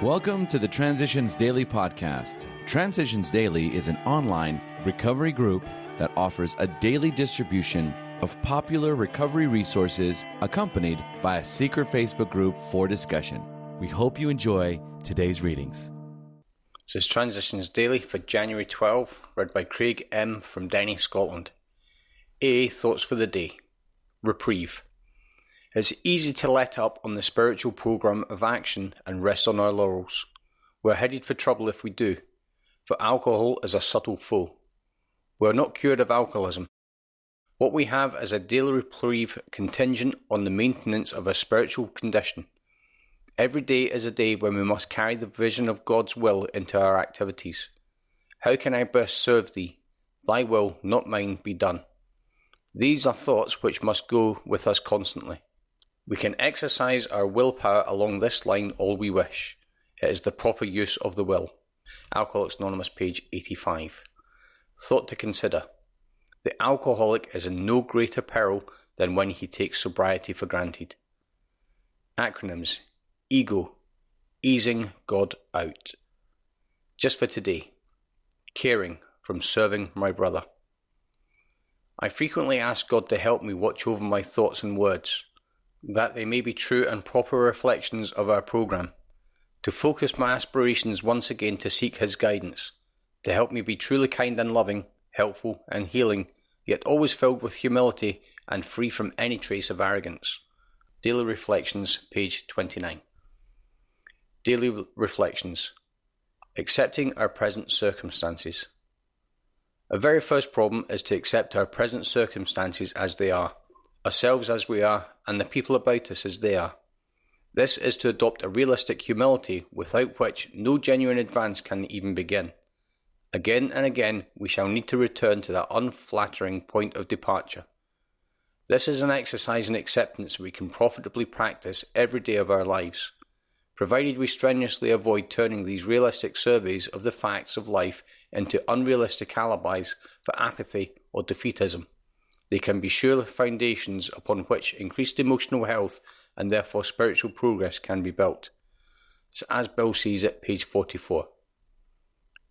Welcome to the Transitions Daily podcast. Transitions Daily is an online recovery group that offers a daily distribution of popular recovery resources accompanied by a secret Facebook group for discussion. We hope you enjoy today's readings. This is Transitions Daily for January 12, read by Craig M. from Denny, Scotland. A. Thoughts for the Day. Reprieve. It's easy to let up on the spiritual program of action and rest on our laurels. We're headed for trouble if we do, for alcohol is a subtle foe. We're not cured of alcoholism. What we have is a daily reprieve contingent on the maintenance of a spiritual condition. Every day is a day when we must carry the vision of God's will into our activities. How can I best serve Thee? Thy will, not mine, be done. These are thoughts which must go with us constantly. We can exercise our willpower along this line all we wish. It is the proper use of the will. Alcoholics Anonymous, page 85. Thought to consider. The alcoholic is in no greater peril than when he takes sobriety for granted. Acronyms. Ego. Easing God out. Just for today. Caring. From serving my brother. I frequently ask God to help me watch over my thoughts and words, that they may be true and proper reflections of our program, to focus my aspirations once again to seek His guidance, to help me be truly kind and loving, helpful and healing, yet always filled with humility and free from any trace of arrogance. Daily Reflections, page 29. Daily Reflections. Accepting our present circumstances. Our very first problem is to accept our present circumstances as they are, ourselves as we are, and the people about us as they are. This is to adopt a realistic humility without which no genuine advance can even begin. Again and again we shall need to return to that unflattering point of departure. This is an exercise in acceptance we can profitably practice every day of our lives, provided we strenuously avoid turning these realistic surveys of the facts of life into unrealistic alibis for apathy or defeatism. They can be sure foundations upon which increased emotional health and therefore spiritual progress can be built. So as Bill sees it, page 44.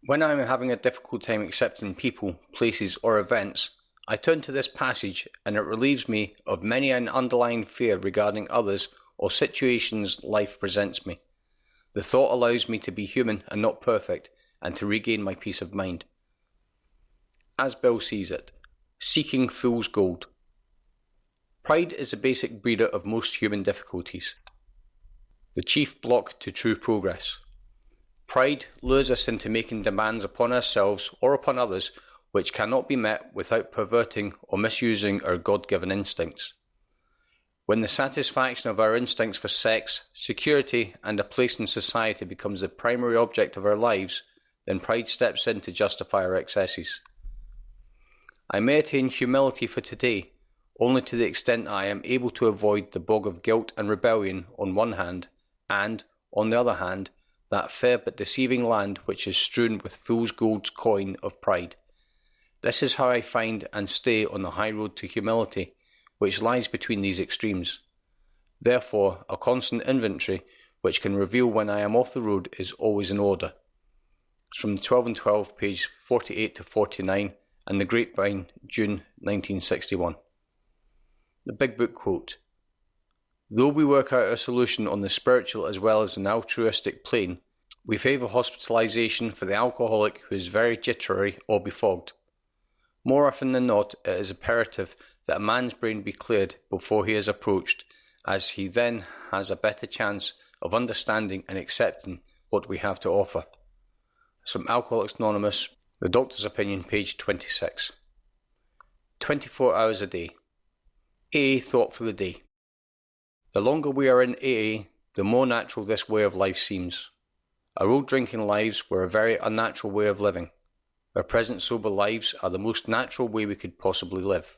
When I am having a difficult time accepting people, places or events, I turn to this passage and it relieves me of many an underlying fear regarding others or situations life presents me. The thought allows me to be human and not perfect and to regain my peace of mind. As Bill sees it. Seeking fool's gold. Pride is the basic breeder of most human difficulties, the chief block to true progress. Pride lures us into making demands upon ourselves or upon others which cannot be met without perverting or misusing our God-given instincts. When the satisfaction of our instincts for sex, security, and a place in society becomes the primary object of our lives, then pride steps in to justify our excesses. I may attain humility for today, only to the extent I am able to avoid the bog of guilt and rebellion on one hand, and, on the other hand, that fair but deceiving land which is strewn with fool's gold's coin of pride. This is how I find and stay on the high road to humility, which lies between these extremes. Therefore, a constant inventory, which can reveal when I am off the road, is always in order. It's from the 12 and 12, page 48 to 49, and the Grapevine, June 1961. The Big Book quote. Though we work out a solution on the spiritual as well as an altruistic plane, we favour hospitalisation for the alcoholic who is very jittery or befogged. More often than not, it is imperative that a man's brain be cleared before he is approached, as he then has a better chance of understanding and accepting what we have to offer. From Alcoholics Anonymous, The Doctor's Opinion, page 26. 24 hours a day. AA thought for the day. The longer we are in AA, the more natural this way of life seems. Our old drinking lives were a very unnatural way of living. Our present sober lives are the most natural way we could possibly live.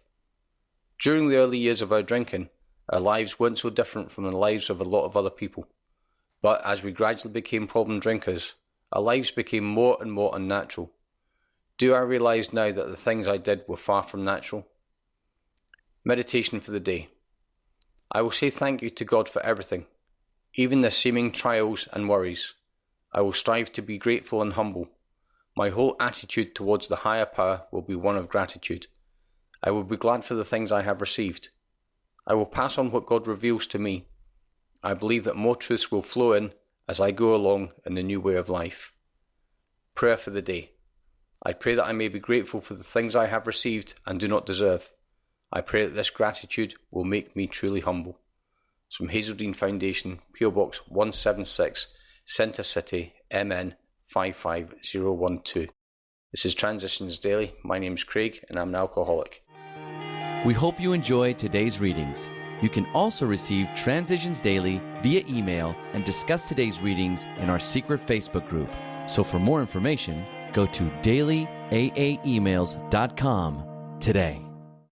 During the early years of our drinking, our lives weren't so different from the lives of a lot of other people. But as we gradually became problem drinkers, our lives became more and more unnatural. Do I realise now that the things I did were far from natural? Meditation for the day. I will say thank you to God for everything, even the seeming trials and worries. I will strive to be grateful and humble. My whole attitude towards the higher power will be one of gratitude. I will be glad for the things I have received. I will pass on what God reveals to me. I believe that more truths will flow in as I go along in the new way of life. Prayer for the day. I pray that I may be grateful for the things I have received and do not deserve. I pray that this gratitude will make me truly humble. It's from Hazeldean Foundation, PO Box 176, Centre City, MN 55012. This is Transitions Daily. My name is Craig and I'm an alcoholic. We hope you enjoyed today's readings. You can also receive Transitions Daily via email and discuss today's readings in our secret Facebook group. So for more information, go to dailyaaemails.com today.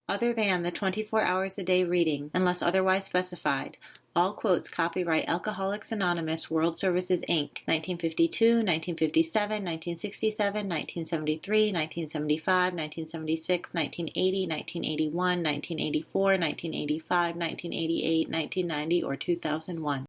Other than the 24 hours a day reading, unless otherwise specified, all quotes copyright Alcoholics Anonymous World Services, Inc., 1952, 1957, 1967, 1973, 1975, 1976, 1980, 1981, 1984, 1985, 1988, 1990, or 2001.